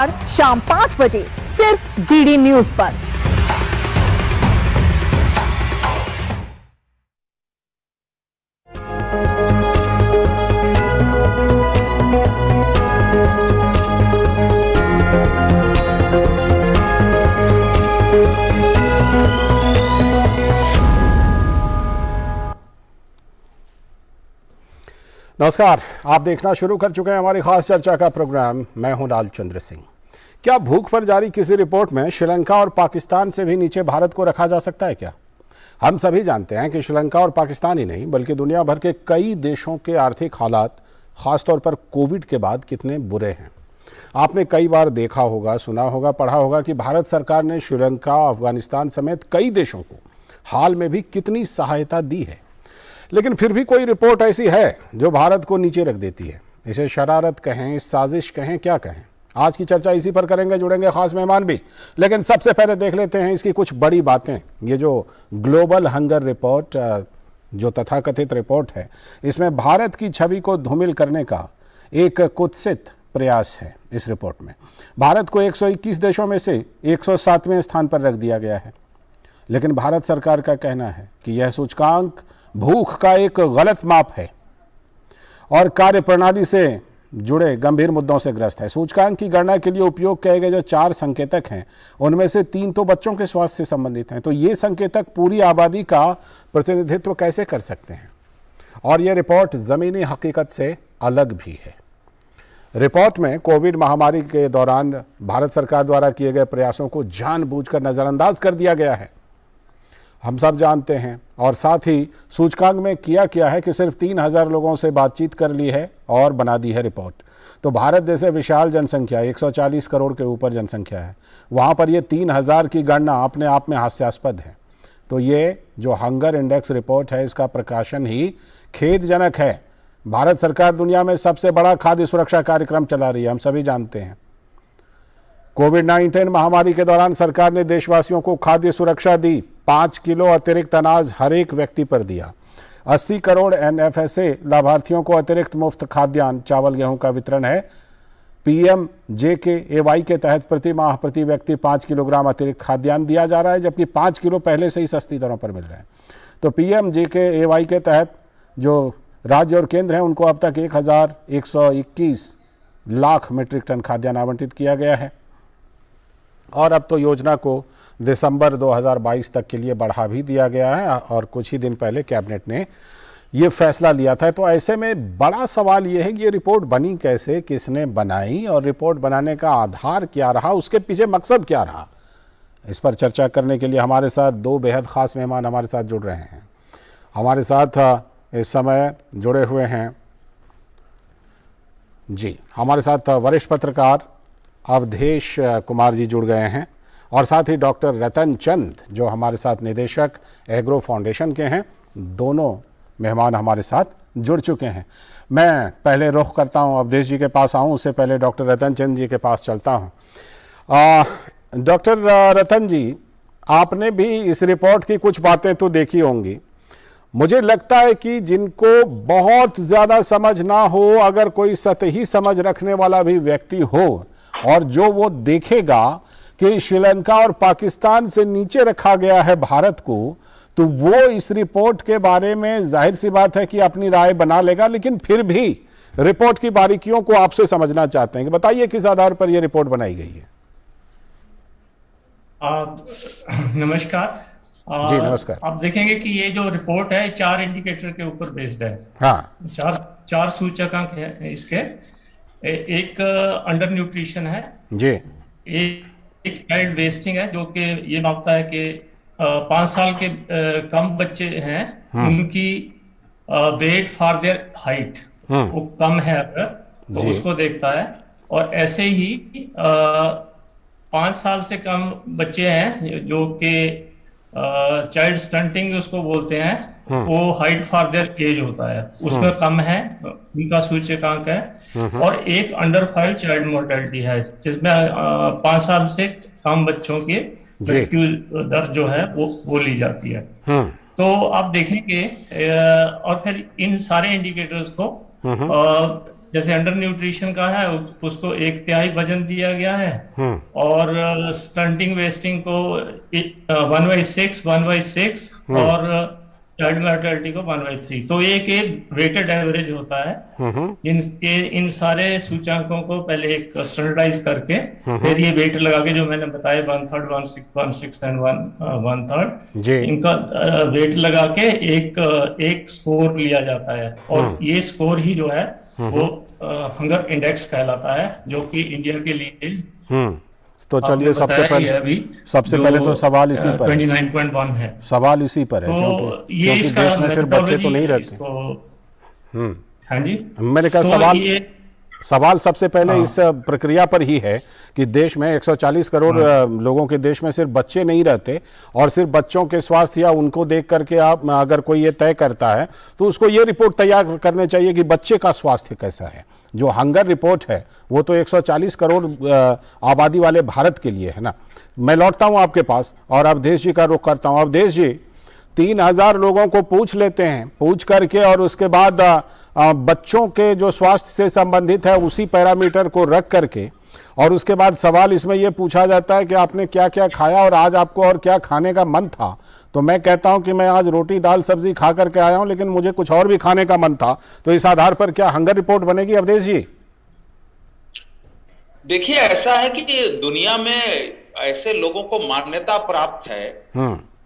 शाम 5 बजे सिर्फ डीडी न्यूज पर। नमस्कार, आप देखना शुरू कर चुके हैं हमारी खास चर्चा का प्रोग्राम। मैं हूं लाल चंद्र सिंह। क्या भूख पर जारी किसी रिपोर्ट में श्रीलंका और पाकिस्तान से भी नीचे भारत को रखा जा सकता है क्या? हम सभी जानते हैं कि श्रीलंका और पाकिस्तान ही नहीं बल्कि दुनिया भर के कई देशों के आर्थिक हालात खासतौर पर कोविड के बाद कितने बुरे हैं। आपने कई बार देखा होगा, सुना होगा, पढ़ा होगा कि भारत सरकार ने श्रीलंका, अफगानिस्तान समेत कई देशों को हाल में भी कितनी सहायता दी है। लेकिन फिर भी कोई रिपोर्ट ऐसी है जो भारत को नीचे रख देती है। इसे शरारत कहें, साजिश कहें, क्या कहें। आज की चर्चा इसी पर करेंगे, जुड़ेंगे खास मेहमान भी। लेकिन सबसे पहले देख लेते हैं इसकी कुछ बड़ी बातें। ये जो ग्लोबल हंगर रिपोर्ट, जो तथाकथित रिपोर्ट है, इसमें भारत की छवि को धूमिल करने का एक कुत्सित प्रयास है। इस रिपोर्ट में भारत को 121 देशों में से 107वें स्थान पर रख दिया गया है। लेकिन भारत सरकार का कहना है कि यह सूचकांक भूख का एक गलत माप है और कार्यप्रणाली से जुड़े गंभीर मुद्दों से ग्रस्त है। सूचकांक की गणना के लिए उपयोग किए गए जो 4 संकेतक हैं, उनमें से 3 तो बच्चों के स्वास्थ्य से संबंधित हैं। तो ये संकेतक पूरी आबादी का प्रतिनिधित्व कैसे कर सकते हैं? और यह रिपोर्ट ज़मीनी हकीकत से अलग भी है। रिपोर्ट में कोविड महामारी के दौरान भारत सरकार द्वारा किए गए प्रयासों को जानबूझकर नज़रअंदाज कर दिया गया है, हम सब जानते हैं। और साथ ही सूचकांक में किया है कि सिर्फ 3000 लोगों से बातचीत कर ली है और बना दी है रिपोर्ट। तो भारत जैसे विशाल जनसंख्या, 140 करोड़ के ऊपर जनसंख्या है, वहाँ पर ये 3000 की गणना अपने आप में हास्यास्पद है। तो ये जो हंगर इंडेक्स रिपोर्ट है, इसका प्रकाशन ही खेदजनक है। भारत सरकार दुनिया में सबसे बड़ा खाद्य सुरक्षा कार्यक्रम चला रही है, हम सभी जानते हैं। कोविड-19 महामारी के दौरान सरकार ने देशवासियों को खाद्य सुरक्षा दी। 5 किलो अतिरिक्त अनाज हर एक व्यक्ति पर दिया। 80 करोड़ एनएफएसए लाभार्थियों को अतिरिक्त मुफ्त खाद्यान्न, चावल, गेहूं का वितरण है। पीएमजेकेएवाई के तहत प्रति माह प्रति व्यक्ति 5 किलोग्राम अतिरिक्त खाद्यान्न दिया जा रहा है, जबकि 5 किलो पहले से ही सस्ती दरों पर मिल रहा है। तो पीएमजेकेएवाई के तहत जो राज्य और केंद्र हैं, उनको अब तक 1121 लाख मीट्रिक टन खाद्यान्न आवंटित किया गया है। और अब तो योजना को दिसंबर 2022 तक के लिए बढ़ा भी दिया गया है और कुछ ही दिन पहले कैबिनेट ने ये फैसला लिया था। तो ऐसे में बड़ा सवाल ये है कि ये रिपोर्ट बनी कैसे, किसने बनाई और रिपोर्ट बनाने का आधार क्या रहा, उसके पीछे मकसद क्या रहा। इस पर चर्चा करने के लिए हमारे साथ 2 बेहद ख़ास मेहमान हमारे साथ जुड़ रहे हैं। हमारे साथ इस समय जुड़े हुए हैं जी, हमारे साथ वरिष्ठ पत्रकार अवधेश कुमार जी जुड़ गए हैं और साथ ही डॉक्टर रतन चंद जो हमारे साथ निदेशक एग्रो फाउंडेशन के हैं। दोनों मेहमान हमारे साथ जुड़ चुके हैं। मैं पहले रुख करता हूं, अवधेश जी के पास आऊं, उससे पहले डॉक्टर रतन चंद जी के पास चलता हूं। डॉक्टर रतन जी, आपने भी इस रिपोर्ट की कुछ बातें तो देखी होंगी। मुझे लगता है कि जिनको बहुत ज़्यादा समझ ना हो, अगर कोई सतही समझ रखने वाला भी व्यक्ति हो और जो वो देखेगा कि श्रीलंका और पाकिस्तान से नीचे रखा गया है भारत को, तो वो इस रिपोर्ट के बारे में जाहिर सी बात है कि अपनी राय बना लेगा। लेकिन फिर भी रिपोर्ट की बारीकियों को आपसे समझना चाहते हैं कि बताइए किस आधार पर यह रिपोर्ट बनाई गई है। नमस्कार जी नमस्कार। आप देखेंगे कि ये जो रिपोर्ट है 4 इंडिकेटर के ऊपर बेस्ड है। हाँ, चार सूचकांक है इसके। एक अंडर न्यूट्रिशन है जी, एक चाइल्ड वेस्टिंग है जो कि ये मापता है कि 5 साल के कम बच्चे हैं, उनकी वेट फॉर देयर हाइट वो कम है अगर, तो उसको देखता है। और ऐसे ही 5 साल से कम बच्चे हैं जो कि चाइल्ड स्टंटिंग उसको बोलते हैं, वो हाइट फॉर देयर एज होता है, उसमें कम है, उनका सूचकांक है। और एक अंडर 5 चाइल्ड मोर्टेलिटी है जिसमें 5 साल से कम बच्चों की मृत्यु दर जो है वो ली जाती है। तो आप देखेंगे और फिर इन सारे इंडिकेटर्स को जैसे अंडर न्यूट्रिशन का है उसको 1/3 वजन दिया गया है, और स्टंटिंग वेस्टिंग को 1/6 1/6, और चाइल्ड मोर्टेलिटी को 1/3। तो एक वेटेड एवरेज होता है। इन सारे सूचकांकों को पहले एक स्टैंडर्डाइज करके फिर ये वेट लगा के, जो मैंने बताया 1/3 1/6 एंड 1/3, इनका वेट लगा के एक स्कोर लिया जाता है, और ये स्कोर ही जो है वो हंगर इंडेक्स कहलाता है, जो कि इंडिया के लिए तो चलिए सबसे पहले तो सवाल इसी पर 29.1 है। सवाल इसी पर है, तो ये क्योंकि इसका देश में सिर्फ बच्चे तो नहीं रहते। हाँ जी, मैंने कहा सवाल सबसे पहले इस प्रक्रिया पर ही है कि देश में 140 करोड़ लोगों के देश में सिर्फ बच्चे नहीं रहते, और सिर्फ बच्चों के स्वास्थ्य या उनको देख करके आप अगर कोई ये तय करता है तो उसको ये रिपोर्ट तैयार करनी चाहिए कि बच्चे का स्वास्थ्य कैसा है। जो हंगर रिपोर्ट है वो तो 140 करोड़ आबादी वाले भारत के लिए है ना। मैं लौटता हूँ आपके पास और अवधेश जी का रुख करता हूँ। अवधेश जी, 3000 लोगों को पूछ लेते हैं, पूछ करके और उसके बाद बच्चों के जो स्वास्थ्य से संबंधित है उसी पैरामीटर को रख करके, और उसके बाद सवाल इसमें यह पूछा जाता है कि आपने क्या क्या खाया और आज आपको और क्या खाने का मन था। तो मैं कहता हूं कि मैं आज रोटी दाल सब्जी खा करके आया हूं, लेकिन मुझे कुछ और भी खाने का मन था। तो इस आधार पर क्या हंगर रिपोर्ट बनेगी अवधेश जी? देखिए, ऐसा है कि दुनिया में ऐसे लोगों को मान्यता प्राप्त है,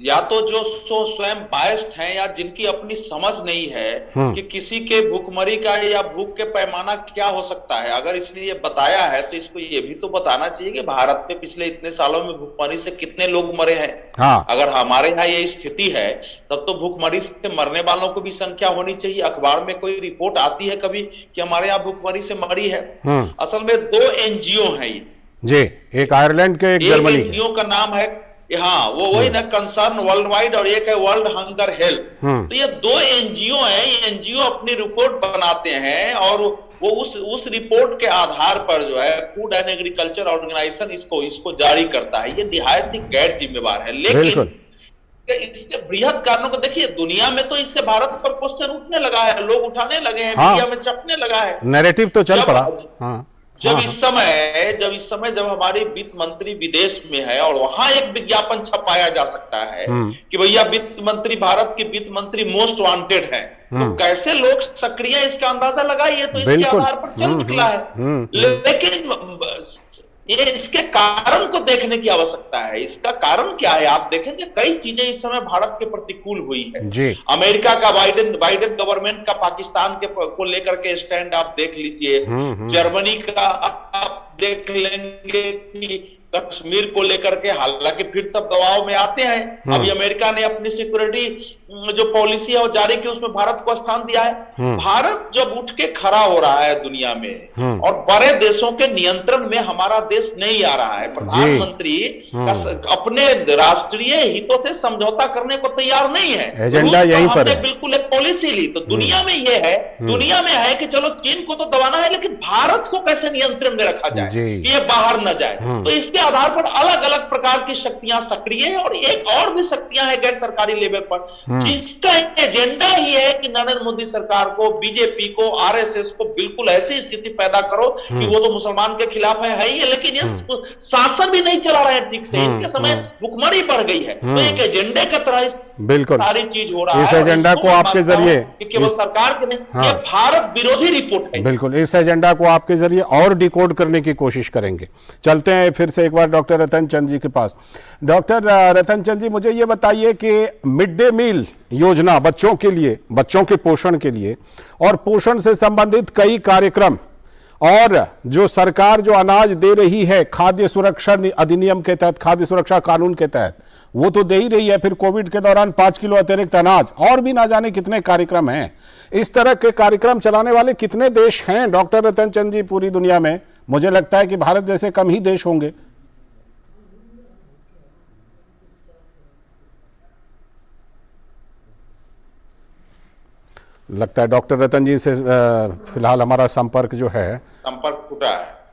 या तो जो स्वयं बायस्ड हैं, या जिनकी अपनी समझ नहीं है कि किसी के भूखमरी का या भूख के पैमाना क्या हो सकता है। अगर इसने ये बताया है तो इसको ये भी तो बताना चाहिए कि भारत में पिछले इतने सालों में भूखमरी से कितने लोग मरे हैं। अगर हमारे यहाँ ये स्थिति है तब तो भूखमरी से मरने वालों को भी संख्या होनी चाहिए। अखबार में कोई रिपोर्ट आती है कभी कि हमारे यहाँ भूखमरी से मरी है? असल में 2 NGO हैं ये जी, एक आयरलैंड के, एक जर्मनी के। NGO का नाम है, हाँ वो वही ना, कंसर्न वर्ल्ड वाइड, और एक है वर्ल्ड हंगर हेल्थ। तो ये 2 NGO हैं। ये NGO अपनी रिपोर्ट बनाते हैं, और वो उस रिपोर्ट के आधार पर जो है फूड एंड एग्रीकल्चर ऑर्गेनाइजेशन इसको जारी करता है। ये निहायत ही गैर जिम्मेवार है। लेकिन इसके बृहद कारणों को देखिए, दुनिया में तो इससे भारत पर क्वेश्चन उठने लगा है, लोग उठाने लगे हैं, मीडिया में छपने लगा है, नैरेटिव तो चल पड़ा। जब इस समय जब हमारी वित्त मंत्री विदेश में है और वहां एक विज्ञापन छपाया जा सकता है कि भैया वित्त मंत्री, भारत के वित्त मंत्री मोस्ट वांटेड है, तो कैसे लोग सक्रिय, इसका अंदाजा लगाइए। तो इसके आधार पर चल निकला है। लेकिन ये इसके कारण को देखने की आवश्यकता है। इसका कारण क्या है? आप देखेंगे कई चीजें इस समय भारत के प्रतिकूल हुई है जी। अमेरिका का बाइडेन गवर्नमेंट का पाकिस्तान के को लेकर के स्टैंड आप देख लीजिए। जर्मनी का आप देख लेंगे कि कश्मीर को लेकर के, हालांकि फिर सब दबाव में आते हैं। अभी अमेरिका ने अपनी सिक्योरिटी जो पॉलिसी है वो जारी की, उसमें भारत को स्थान दिया है। भारत जब उठ के खड़ा हो रहा है दुनिया में और बड़े देशों के नियंत्रण में हमारा देश नहीं आ रहा है, प्रधानमंत्री अपने राष्ट्रीय हितों से समझौता करने को तैयार नहीं है, एजेंडा यहीं पर है। बिल्कुल एक पॉलिसी ली। तो दुनिया में ये है, दुनिया में है कि चलो चीन को तो दबाना है, लेकिन भारत को कैसे नियंत्रण में रखा जाए कि ये बाहर न जाए। तो इसके आधार पर अलग अलग प्रकार की शक्तियां सक्रिय है, और एक और भी शक्तियां हैं गैर सरकारी लेवल पर, जिसका एजेंडा ही है कि नरेंद्र मोदी सरकार को, बीजेपी को, आरएसएस को बिल्कुल ऐसी स्थिति पैदा करो कि वो तो मुसलमान के खिलाफ है ही है, लेकिन ये शासन भी नहीं चला रहे हैं ठीक से। इनके समय भुखमरी बढ़ गई है। तो एक एजेंडे की तरह बिल्कुल सारी चीज हो रहा है। इस एजेंडा को आपके जरिए, केवल सरकार के नहीं, ये भारत विरोधी रिपोर्ट है। बिल्कुल, इस एजेंडा को आपके जरिए और डिकोड करने की कोशिश करेंगे। चलते हैं फिर से एक बार डॉक्टर रतन चंद जी के पास। डॉक्टर रतन चंद जी, मुझे ये बताइए कि मिड डे मील योजना बच्चों के लिए, बच्चों के पोषण के लिए, और पोषण से संबंधित कई कार्यक्रम, और जो सरकार जो अनाज दे रही है खाद्य सुरक्षा अधिनियम के तहत, खाद्य सुरक्षा कानून के तहत, वो तो दे ही रही है। फिर कोविड के दौरान 5 किलो अतिरिक्त अनाज, और भी ना जाने कितने कार्यक्रम हैं। इस तरह के कार्यक्रम चलाने वाले कितने देश हैं डॉक्टर रतन चंद जी पूरी दुनिया में? मुझे लगता है कि भारत जैसे कम ही देश होंगे। लगता है डॉक्टर रतन जी से फिलहाल हमारा संपर्क जो है, संपर्क टूटा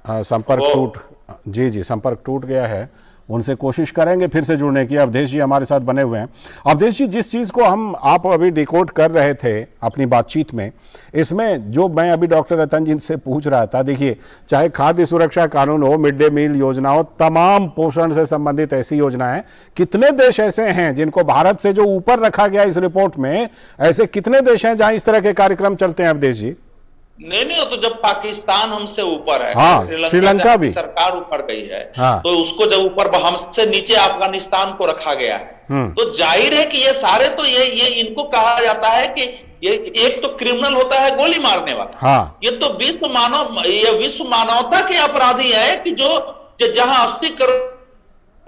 है। संपर्क टूट जी संपर्क टूट गया है। उनसे कोशिश करेंगे फिर से जुड़ने की। अवधेश जी हमारे साथ बने हुए हैं। अवधेश जी, जिस चीज़ को आप अभी डिकोड कर रहे थे अपनी बातचीत में, इसमें जो मैं अभी डॉक्टर रतन जी से पूछ रहा था, देखिए चाहे खाद्य सुरक्षा कानून हो, मिड डे मील योजना हो, तमाम पोषण से संबंधित ऐसी योजनाएं, कितने देश ऐसे हैं जिनको भारत से जो ऊपर रखा गया इस रिपोर्ट में, ऐसे कितने देश हैं जहां इस तरह के कार्यक्रम चलते हैं अवधेश जी? नहीं, तो जब पाकिस्तान हमसे ऊपर है, हाँ, श्रीलंका भी सरकार ऊपर गई है, हाँ, तो उसको जब ऊपर हमसे नीचे अफगानिस्तान को रखा गया है, तो जाहिर है कि ये सारे तो ये इनको कहा जाता है कि ये एक तो क्रिमिनल होता है गोली मारने वाला, हाँ, ये तो विश्व मानवता के अपराधी है कि जो जहां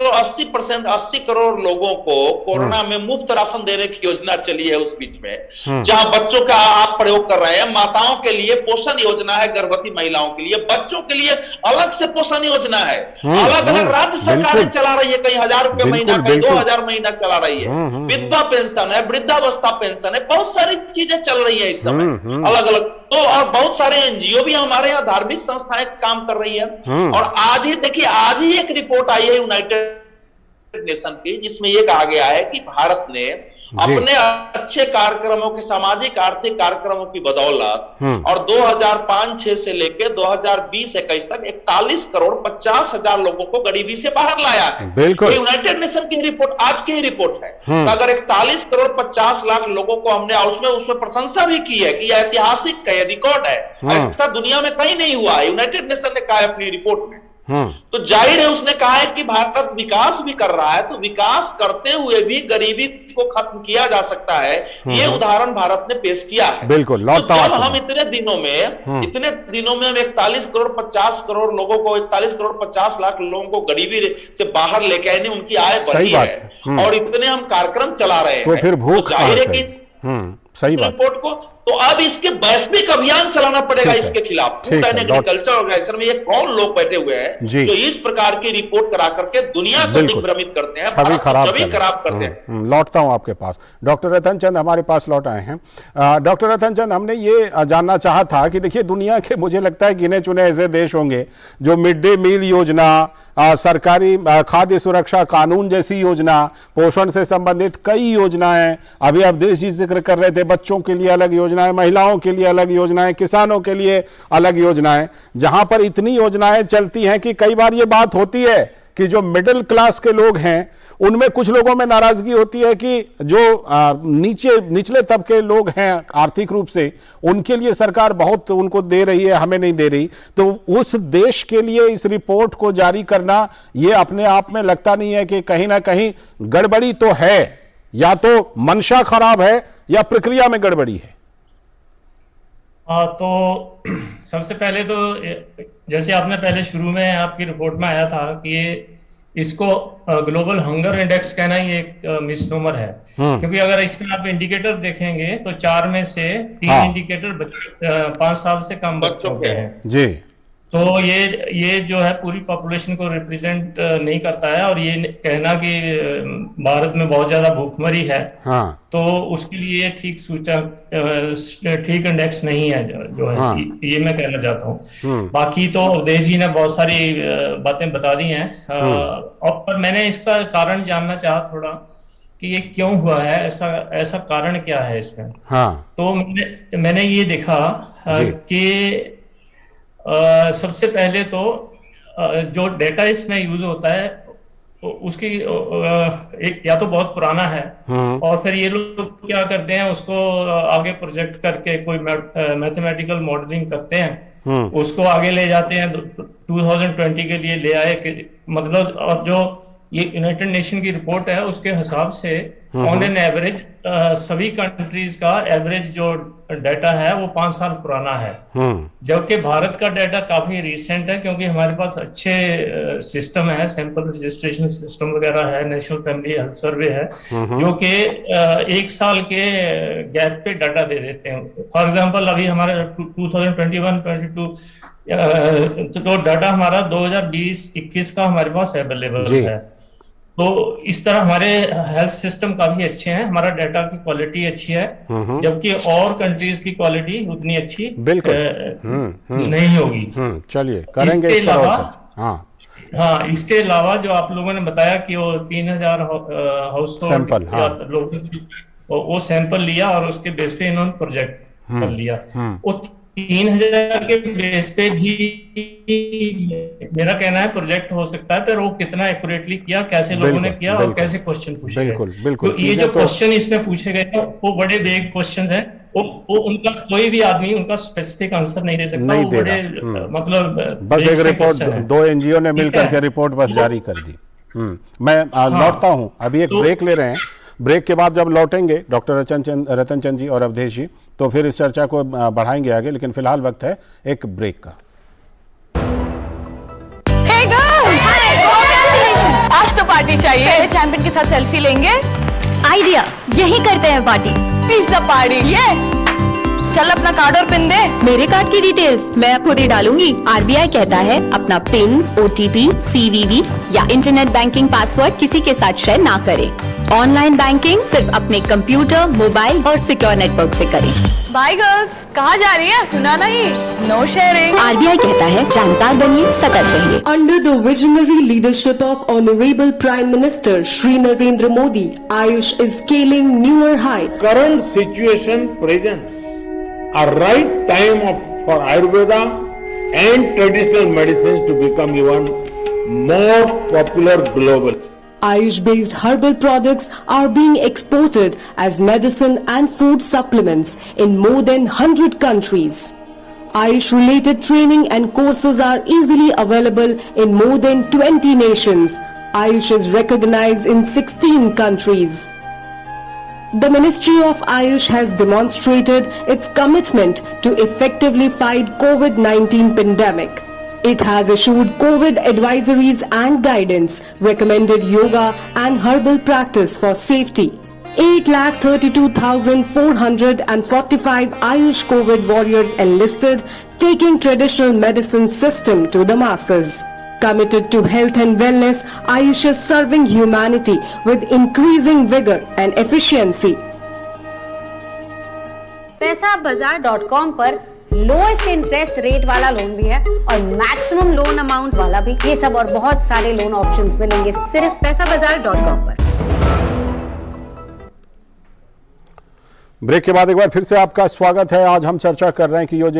80 करोड़ लोगों को कोरोना में मुफ्त राशन देने की योजना चली है, उस बीच में जहां बच्चों का आप प्रयोग कर रहे हैं, माताओं के लिए पोषण योजना है, गर्भवती महिलाओं के लिए, बच्चों के लिए अलग से पोषण योजना है, अलग अलग राज्य सरकारें चला रही है, कई 1000 रुपए महीना, कई 2000 महीना चला रही है, विधवा पेंशन है, वृद्धावस्था पेंशन है, बहुत सारी चीजें चल रही है इस समय अलग अलग। तो और बहुत सारे एनजीओ भी हमारे यहाँ, धार्मिक संस्थाएं काम कर रही है। और आज ही देखिए, आज ही एक रिपोर्ट आई है यूनाइटेड नेशन की, जिसमें यह कहा गया है कि भारत ने अपने अच्छे कार्यक्रमों के, सामाजिक आर्थिक कार्यक्रमों की बदौलत और 2005-06 से लेकर 2020-21 तक 41 करोड़ 50 हजार लोगों को गरीबी से बाहर लाया है। बिल्कुल, यूनाइटेड नेशन की रिपोर्ट, आज की ही रिपोर्ट है। तो अगर 41 करोड़ 50 लाख लोगों को हमने, उसमें प्रशंसा भी की है कि यह ऐतिहासिक है, रिकॉर्ड है, ऐसा दुनिया में कहीं नहीं हुआ है, यूनाइटेड नेशन ने कहा है अपनी रिपोर्ट में। तो जाहिर है उसने कहा है कि भारत विकास भी कर रहा है, तो विकास करते हुए भी गरीबी को खत्म किया जा सकता है, ये उदाहरण भारत ने पेश किया है। बिल्कुल, तो जब हम इतने दिनों में हम 41 करोड़ 50 करोड़ लोगों को, 41 करोड़ 50 लाख लोगों को गरीबी से बाहर लेके आए, उनकी आय बढ़ी है और इतने हम कार्यक्रम चला रहे हैं, तो फिर भूख जाहिर है कि सही बात रिपोर्ट को तो अब इसके वैश्विक अभियान चलाना पड़ेगा इसके खिलाफ। फूड एंड एग्रीकल्चर ऑर्गेनाइजेशन में ये कौन लोग बैठे हुए हैं जो इस प्रकार की रिपोर्ट करा करके दुनिया को दिग्भ्रमित करते हैं, छवि खराब करते हैं। लौटता हूं आपके पास, डॉक्टर रतन चंद हमारे पास लौट आए हैं। डॉक्टर रतन चंद, हमने ये जानना चाहा था कि देखिए दुनिया के, मुझे लगता है गिने चुने ऐसे देश होंगे जो मिड डे मील योजना, सरकारी खाद्य सुरक्षा कानून जैसी योजना, पोषण से संबंधित कई योजनाएं, अभी अवधेश जी जिक्र कर रहे थे, बच्चों के लिए अलग योजनाएं, महिलाओं के लिए अलग योजनाएं, किसानों के लिए अलग योजनाएं, जहां पर इतनी योजनाएं चलती हैं कि कई बार ये बात होती है कि जो मिडिल क्लास के लोग हैं उनमें कुछ लोगों में नाराजगी होती है कि जो निचले तबके लोग हैं आर्थिक रूप से, उनके लिए सरकार बहुत उनको दे रही है, हमें नहीं दे रही। तो उस देश के लिए इस रिपोर्ट को जारी करना, ये अपने आप में लगता नहीं है कि कहीं ना कहीं गड़बड़ी तो है, या तो मंशा खराब है या प्रक्रिया में गड़बड़ी है? तो सबसे पहले तो जैसे आपने पहले शुरू में आपकी रिपोर्ट में आया था कि इसको ग्लोबल हंगर इंडेक्स कहना ही एक मिसनोमर है, क्योंकि अगर इसमें आप इंडिकेटर देखेंगे तो 4 में से 3 इंडिकेटर 5 साल से कम बच्चों के हैं जी। तो ये जो है पूरी पॉपुलेशन को रिप्रेजेंट नहीं करता है, और ये कहना कि भारत में बहुत ज्यादा भूखमरी है, तो उसके लिए ठीक सूचक, ठीक इंडेक्स नहीं है जो है, ये मैं कहना चाहता हूँ। बाकी तो अवधेश जी ने बहुत सारी बातें बता दी हैं, और पर मैंने इसका कारण जानना चाहा थोड़ा कि ये क्यों हुआ है, ऐसा कारण क्या है इसमें। तो मैंने ये देखा कि सबसे पहले तो जो डेटा इसमें यूज होता है उसकी एक या तो बहुत पुराना है, और फिर ये लोग क्या करते हैं, उसको आगे प्रोजेक्ट करके कोई मैथमेटिकल मॉडलिंग करते हैं, उसको आगे ले जाते हैं, 2020 के लिए ले आए, मतलब। और जो ये यूनाइटेड नेशन की रिपोर्ट है उसके हिसाब से ऑन एन एवरेज सभी कंट्रीज का एवरेज जो डाटा है वो 5 साल पुराना है, जबकि भारत का डाटा काफी रिसेंट है, क्योंकि हमारे पास अच्छे सिस्टम है, सैंपल रजिस्ट्रेशन सिस्टम वगैरह है, नेशनल फैमिली हेल्थ सर्वे है, जो कि 1 साल के गैप पे डाटा दे देते हैं। फॉर एग्जांपल अभी हमारे 2021-22 तो डाटा हमारा 2020-21 का हमारे पास अवेलेबल है। तो इस तरह हमारे हेल्थ सिस्टम काफी अच्छे हैं, हमारा डाटा की क्वालिटी अच्छी है, जबकि और कंट्रीज की क्वालिटी उतनी अच्छी बिल्कुल नहीं होगी। चलिए करेंगे इस पर और। हाँ, इसके अलावा जो आप लोगों ने बताया कि वो 3000 हाउस सैंपल, हाँ। वो सैंपल लिया और उसके बेस पे इन्होंने प्रोजेक्ट कर लिया। वो 3000 के बेस पे भी मेरा कहना है प्रोजेक्ट हो सकता है, पर वो कितना एक्यूरेटली किया, कैसे लोगों ने किया और कैसे क्वेश्चन पूछे गए। बिल्कुल बिल्कुल। तो ये जो क्वेश्चन इसमें पूछे गए थे वो बड़े वेग क्वेश्चन है। वो उनका कोई भी आदमी उनका स्पेसिफिक आंसर नहीं दे सकता। नहीं वो दे बड़े मतलब बस एक रिपोर्ट, question है। 2 एनजीओ ने मिलकर के रिपोर्ट बस जारी कर दी। मैं लौटता हूं, अभी एक ब्रेक ले रहे हैं। ब्रेक के बाद जब लौटेंगे डॉक्टर रतन चंद जी और अवधेश जी, तो फिर इस चर्चा को बढ़ाएंगे आगे, लेकिन फिलहाल वक्त है एक ब्रेक का। Hey girls! आज तो पार्टी चाहिए। चैंपियन के साथ सेल्फी लेंगे। आइडिया, यही करते हैं पार्टी। Pizza party. ये चल अपना कार्ड और पिन दे। मेरे कार्ड की डिटेल्स मैं खुद ही डालूंगी। आरबीआई कहता है अपना पिन, ओटीपी, सीवीवी या इंटरनेट बैंकिंग पासवर्ड किसी के साथ शेयर ना करें। ऑनलाइन बैंकिंग सिर्फ अपने कंप्यूटर, मोबाइल और सिक्योर नेटवर्क से करें। बाय गर्ल्स, कहाँ जा रही है? सुना नहीं, नो शेयरिंग। आरबीआई कहता है जानकार बनिए, सतर्क रहिए। Under the visionary leadership of Honorable Prime Minister Shri Narendra Modi, Ayush is scaling newer heights. Current situation presents a right time for Ayurveda and traditional medicines to become even more popular globally. Ayush-based herbal products are being exported as medicine and food supplements in more than 100 countries. Ayush-related training and courses are easily available in more than 20 nations. Ayush is recognized in 16 countries. The Ministry of Ayush has demonstrated its commitment to effectively fight COVID-19 pandemic. It has issued COVID advisories and guidance, recommended yoga and herbal practice for safety. 8,32,445 Ayush COVID warriors enlisted, taking traditional medicine system to the masses. Committed to health and wellness, Ayush is serving humanity with increasing vigor and efficiency. पैसाबाजार.com पर lowest interest rate वाला loan भी है और maximum loan amount वाला भी। ये सब और बहुत सारे लोन ऑप्शंस मिलेंगे सिर्फ पैसाबाजार.com पर। ब्रेक के बाद एक बार फिर से आपका स्वागत है। आज हम चर्चा कर रहे हैं कि ये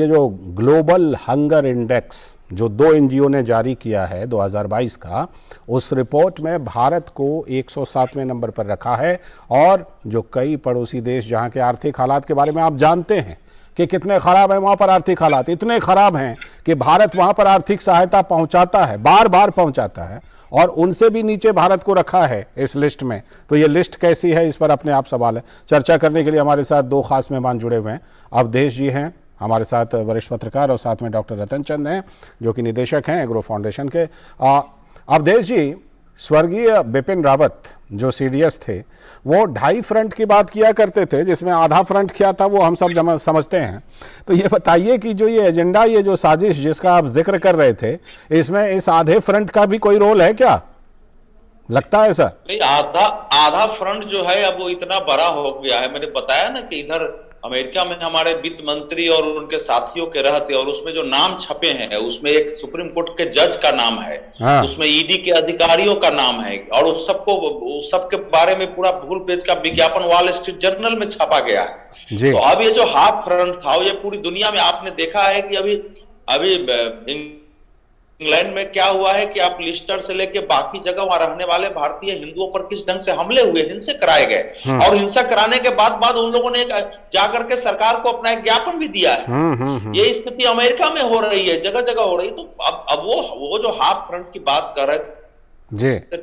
जो ग्लोबल हंगर इंडेक्स जो 2 एनजीओ ने जारी किया है 2022 का, उस रिपोर्ट में भारत को 107वें नंबर पर रखा है। और जो कई पड़ोसी देश जहां के आर्थिक हालात के बारे में आप जानते हैं कि कितने खराब है, वहां पर आर्थिक हालात इतने खराब हैं कि भारत वहां पर आर्थिक सहायता पहुंचाता है, बार बार पहुंचाता है, और उनसे भी नीचे भारत को रखा है इस लिस्ट में। तो ये लिस्ट कैसी है, इस पर अपने आप सवाल है। चर्चा करने के लिए हमारे साथ 2 खास मेहमान जुड़े हुए हैं। अवधेश जी हैं हमारे साथ, वरिष्ठ पत्रकार, और साथ में डॉक्टर रतन चंद हैं जो कि निदेशक हैं एग्रो फाउंडेशन के। अवधेश जी, स्वर्गीय बिपिन रावत जो सीडीएस थे, वो 2.5 फ्रंट की बात किया करते थे, जिसमें आधा फ्रंट क्या था वो हम सब समझते हैं। तो ये बताइए कि जो ये एजेंडा, ये जो साजिश जिसका आप जिक्र कर रहे थे, इसमें इस आधे फ्रंट का भी कोई रोल है क्या? लगता है ऐसा? नहीं, आधा फ्रंट जो है अब वो इतना बड़ा हो गया है। मैंने बताया ना कि इधर अमेरिका में हमारे वित्त मंत्री और उनके साथियों के रहते, और उसमें जो नाम छपे हैं उसमें एक सुप्रीम कोर्ट के जज का नाम है, उसमें ईडी के अधिकारियों का नाम है, और उस सबके बारे में पूरा फुल पेज का विज्ञापन वॉल स्ट्रीट जर्नल में छापा गया है। तो अब ये जो हाफ फ्रंट था, ये पूरी दुनिया में आपने देखा है कि अभी इंग्लैंड में क्या हुआ है कि आप लिस्टर से लेके बाकी जगह वहां रहने वाले भारतीय हिंदुओं पर किस ढंग से हमले हुए, हिंसा कराए गए, और हिंसा कराने के बाद उन लोगों ने जाकर के सरकार को अपना एक ज्ञापन भी दिया है। ये स्थिति अमेरिका में हो रही है, जगह जगह हो रही है। तो अब वो जो हाफ फ्रंट की बात कर रहे थे,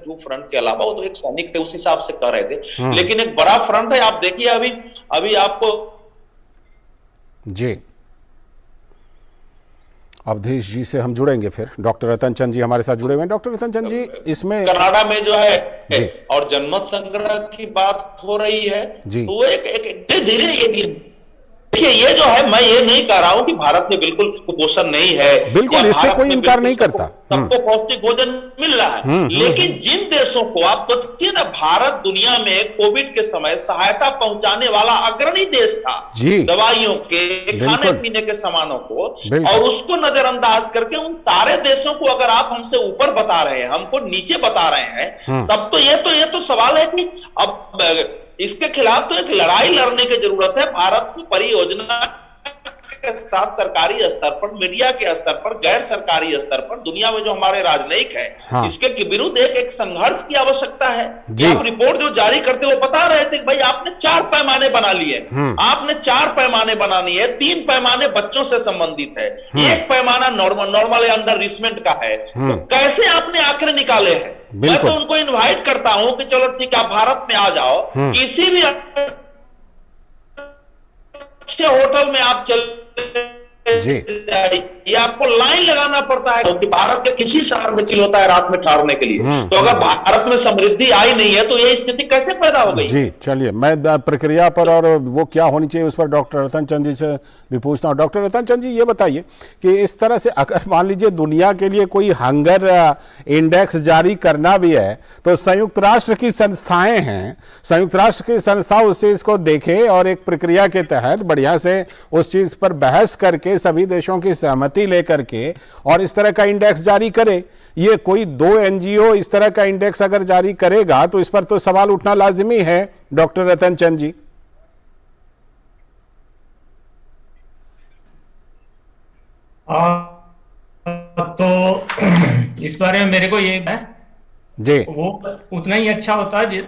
2 फ्रंट के अलावा, वो तो एक सैनिक थे, उस हिसाब से कर रहे थे। लेकिन एक बड़ा फ्रंट है, आप देखिए अभी आपको जी। अवधेश जी से हम जुड़ेंगे फिर। डॉक्टर रतन चंद जी हमारे साथ जुड़े हुए हैं। डॉक्टर रतन चंद जी, इसमें कनाडा में जो है और जनमत संग्रह की बात हो रही है, तो एक धीरे देखिए ये जो है, मैं ये नहीं कह रहा हूं कि भारत में बिल्कुल कुपोषण नहीं है, बिल्कुल, इससे कोई इनकार नहीं करता, सबको पौष्टिक भोजन मिल रहा है। लेकिन जिन देशों को, आप सोचिए ना, भारत दुनिया में कोविड के समय सहायता पहुंचाने वाला अग्रणी देश था दवाइयों के, खाने पीने के सामानों को, और उसको नजरअंदाज करके उन सारे देशों को अगर आप हमसे ऊपर बता रहे हैं, हमको नीचे बता रहे हैं, तब तो ये तो सवाल है कि अब इसके खिलाफ तो एक लड़ाई लड़ने की जरूरत है। भारत को परियोजना के साथ सरकारी स्तर पर, मीडिया के स्तर पर, गैर सरकारी स्तर पर, दुनिया में जो हमारे राजनयिक है, इसके विरुद्ध एक संघर्ष की आवश्यकता है। आप रिपोर्ट जो जारी करते हो बता रहे थे कि भाई आपने 4 पैमाने बना लिए, आपने 4 पैमाने बनानी है, 3 पैमाने बच्चों से संबंधित है, 1 पैमाना नॉर्मल अंडर रिचमेंट का है, तो कैसे आपने आंकड़े निकाले हैं? मैं तो उनको इनवाइट करता हूं कि चलो ठीक है, आप भारत में आ जाओ, किसी भी अच्छे होटल में आप चले ये आपको लाइन लगाना पड़ता है, क्योंकि भारत के किसी शहर में चिल होता है रात में ठहरने के लिए। तो अगर भारत में समृद्धि आई नहीं है तो ये स्थिति कैसे पैदा हो गई? जी चलिए, मैं प्रक्रिया पर और वो क्या होनी चाहिए उस पर डॉक्टर रतन चंद जी से भी पूछता हूँ। डॉक्टर रतन चंद जी, ये बताइए कि इस तरह से अगर मान लीजिए दुनिया के लिए कोई हंगर इंडेक्स जारी करना भी है, तो संयुक्त राष्ट्र की संस्थाएं हैं, संयुक्त राष्ट्र की संस्था उससे इसको देखे और एक प्रक्रिया के तहत बढ़िया से उस चीज पर बहस करके सभी देशों की सहमति लेकर के और इस तरह का इंडेक्स जारी करे। ये कोई 2 एनजीओ इस तरह का इंडेक्स अगर जारी करेगा तो इस पर तो सवाल उठना लाजिमी है, डॉक्टर रतन चंद जी। तो इस बारे में मेरे को ये है जी, वो उतना ही अच्छा होता है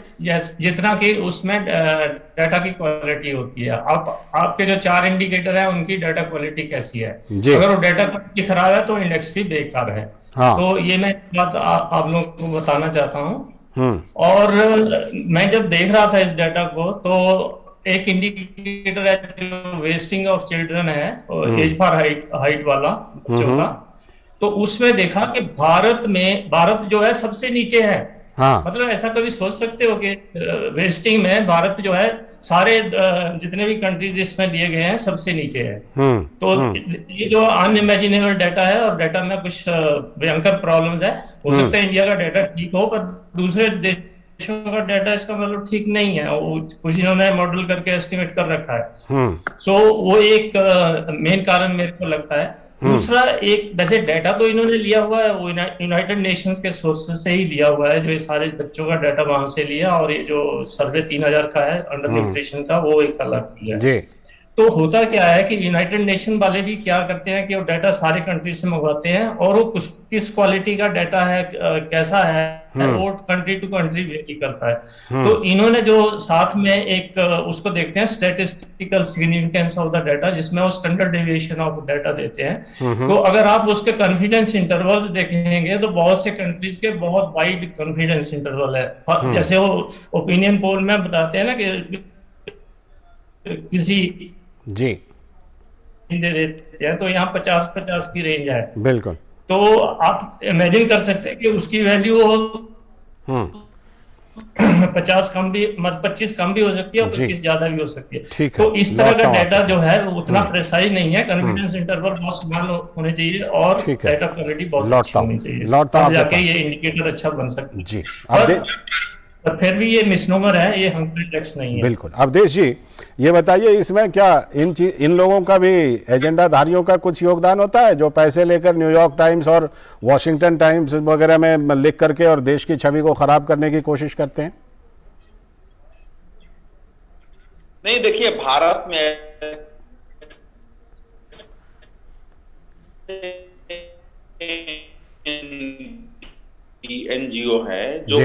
जितना कि उसमें डाटा की क्वालिटी होती है। आपके जो 4 इंडिकेटर है उनकी डाटा क्वालिटी कैसी है, अगर वो डाटा क्वालिटी खराब है तो इंडेक्स भी बेकार है। तो ये मैं बात आप लोगों को बताना चाहता हूँ। और मैं जब देख रहा था इस डाटा को, तो एक इंडिकेटर है जो वेस्टिंग ऑफ चिल्ड्रन है, एज फॉर हाइट वाला बच्चों का, तो उसमें देखा कि भारत जो है सबसे नीचे है। मतलब ऐसा कभी सोच सकते हो कि वेस्टिंग में भारत जो है सारे जितने भी कंट्रीज इसमें लिए गए हैं सबसे नीचे है। तो ये जो अनइमेजिनेबल डाटा है, और डाटा में कुछ भयंकर प्रॉब्लम्स है। हो सकता है इंडिया का डाटा ठीक हो, पर दूसरे देशों का डाटा इसका मतलब ठीक नहीं है, कुछ इन्होंने मॉडल करके एस्टिमेट कर रखा है। सो वो एक मेन कारण मेरे को लगता है। दूसरा, एक वैसे डाटा तो इन्होंने लिया हुआ है, वो यूनाइटेड नेशंस के सोर्सेज से ही लिया हुआ है, जो ये सारे बच्चों का डाटा वहां से लिया, और ये जो सर्वे 3000 का है अंडर न्यूट्रिशन का, वो एक अलग किया है। तो होता क्या है कि यूनाइटेड नेशन वाले भी क्या करते हैं कि वो डाटा सारे कंट्री से मंगवाते हैं, और वो किस क्वालिटी का डाटा है, कैसा है, वो कंट्री टू कंट्री वेरी करता है। तो इन्होंने जो साथ में एक उसको देखते हैं statistical significance of the data, जिसमें वो स्टैंडर्ड डेविएशन ऑफ डाटा देते हैं। तो अगर आप उसके कॉन्फिडेंस इंटरवल्स देखेंगे तो बहुत से कंट्रीज के बहुत वाइड कॉन्फिडेंस इंटरवल है। जैसे वो ओपिनियन पोल में बताते हैं ना कि किसी जी दे देते हैं, तो यहाँ 50-50 की रेंज है। बिल्कुल। तो आप इमेजिन कर सकते हैं कि उसकी वैल्यू 50 कम भी, मतलब 25 कम भी हो सकती है और 25 ज्यादा भी हो सकती है। तो इस तरह का डाटा जो है वो उतना प्रेसाइज नहीं है। कॉन्फिडेंस इंटरवल बहुत स्मॉल होने चाहिए और डाटा क्वालिटी बहुत अच्छी होनी चाहिए, तब जाके ये इंडिकेटर अच्छा बन सकता है। जी, अब फिर भी ये मिसनोमर है, ये हंगर इंडेक्स नहीं है। बिल्कुल। अवधेश जी, ये बताइए इसमें क्या इन लोगों का भी, एजेंडाधारियों का कुछ योगदान होता है, जो पैसे लेकर न्यूयॉर्क टाइम्स और वॉशिंगटन टाइम्स वगैरह में लिख करके और देश की छवि को खराब करने की कोशिश करते हैं? नहीं, देखिए भारत में एनजीओ है जो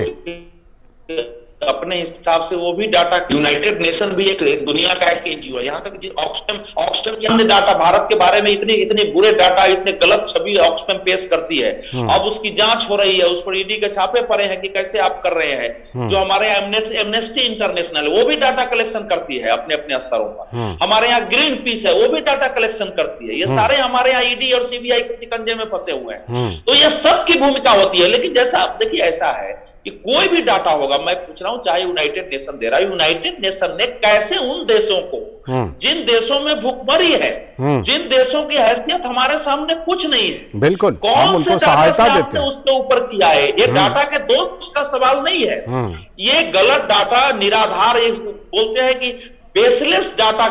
अपने हिसाब से वो भी डाटा, यूनाइटेड नेशन भी एक दुनिया का एक एनजीओ है। यहाँ तक ऑक्सफैम की हमने डाटा भारत के बारे में इतने बुरे डाटा, इतने गलत छवि ऑक्सफैम पेश करती है। अब उसकी जांच हो रही है, उस पर ईडी के छापे पड़े हैं कि कैसे आप कर रहे हैं। जो हमारे एमनेस्टी इंटरनेशनल वो भी डाटा कलेक्शन करती है अपने अपने स्तरों पर। हमारे यहाँ ग्रीन पीस है, वो भी डाटा कलेक्शन करती है। ये सारे हमारे यहाँ ईडी और सीबीआई के शिकंजे में फंसे हुए हैं। तो ये सबकी भूमिका होती है। लेकिन जैसा आप देखिए, ऐसा है कि कोई भी डाटा होगा, मैं पूछ रहा हूं, चाहे यूनाइटेड नेशन दे रहा है, यूनाइटेड नेशन ने कैसे उन देशों को, जिन देशों में भूखमरी है, जिन देशों की हैसियत हमारे सामने कुछ नहीं है, बिल्कुल, कौन से डाटा से आपने उसके ऊपर किया है? ये डाटा के दोष का सवाल नहीं है, ये गलत डाटा, निराधार, ये बोलते हैं कि बेसलेस डाटा,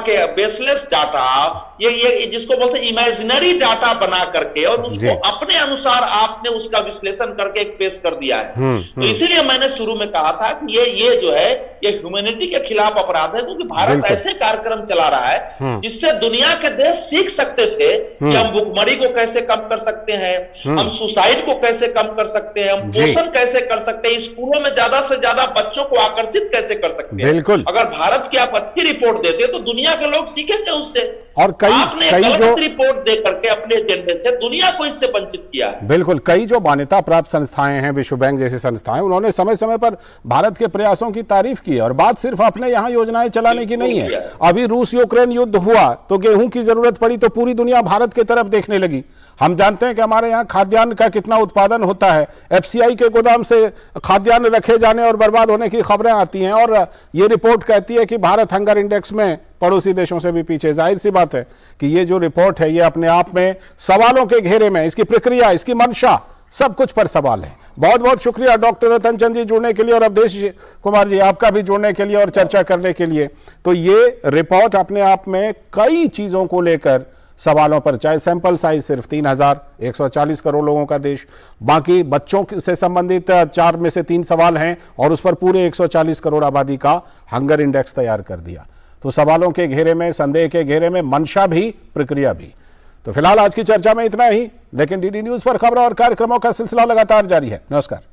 ये जिसको बोलते हैं इमेजिनरी डाटा बना करके और उसको अपने अनुसार आपने उसका विश्लेषण करके एक पेश कर दिया है। तो इसीलिए मैंने शुरू में कहा था कि ये जो है ये ह्यूमैनिटी के खिलाफ अपराध है, क्योंकि भारत ऐसे कार्यक्रम चला रहा है जिससे दुनिया के देश सीख सकते थे कि हम भुखमरी को कैसे कम कर सकते हैं, हम सुसाइड को कैसे कम कर सकते हैं, हम पोषण कैसे कर सकते हैं, स्कूलों में ज्यादा से ज्यादा बच्चों को आकर्षित कैसे कर सकते हैं। अगर भारत की आप अच्छी रिपोर्ट देते तो दुनिया के लोग सीखेंगे उससे। और आपने गलत रिपोर्ट दे करके अपने एजेंडे से दुनिया को इससे वंचित किया। बिल्कुल, कई जो मान्यता प्राप्त संस्थाएं हैं, विश्व बैंक जैसी संस्थाएं, उन्होंने समय समय पर भारत के प्रयासों की तारीफ की है। और बात सिर्फ अपने यहाँ योजनाएं चलाने की नहीं है। अभी रूस यूक्रेन युद्ध हुआ तो गेहूं की जरूरत पड़ी तो पूरी दुनिया भारत की तरफ देखने लगी। हम जानते हैं कि हमारे यहाँ खाद्यान्न का कितना उत्पादन होता है, एफसीआई के गोदाम से खाद्यान्न रखे जाने और बर्बाद होने की खबरें आती हैं, और ये रिपोर्ट कहती है कि भारत हंगर इंडेक्स में पड़ोसी देशों से भी पीछे। जाहिर सी बात है कि ये जो रिपोर्ट है ये अपने आप में सवालों के घेरे में, इसकी प्रक्रिया, इसकी मंशा, सब कुछ पर सवाल है। बहुत बहुत शुक्रिया डॉक्टर रतन चंद जी जुड़ने के लिए, और अवधेश कुमार जी आपका भी जुड़ने के लिए और चर्चा करने के लिए। तो ये रिपोर्ट अपने आप में कई चीजों को लेकर सवालों पर, चाहे सैंपल साइज सिर्फ 3,140 करोड़ लोगों का देश, बाकी बच्चों से संबंधित 4 में से 3 सवाल हैं, और उस पर पूरे 140 करोड़ आबादी का हंगर इंडेक्स तैयार कर दिया। तो सवालों के घेरे में, संदेह के घेरे में, मंशा भी, प्रक्रिया भी। तो फिलहाल आज की चर्चा में इतना ही, लेकिन डीडी न्यूज पर खबरों और कार्यक्रमों का सिलसिला लगातार जारी है। नमस्कार।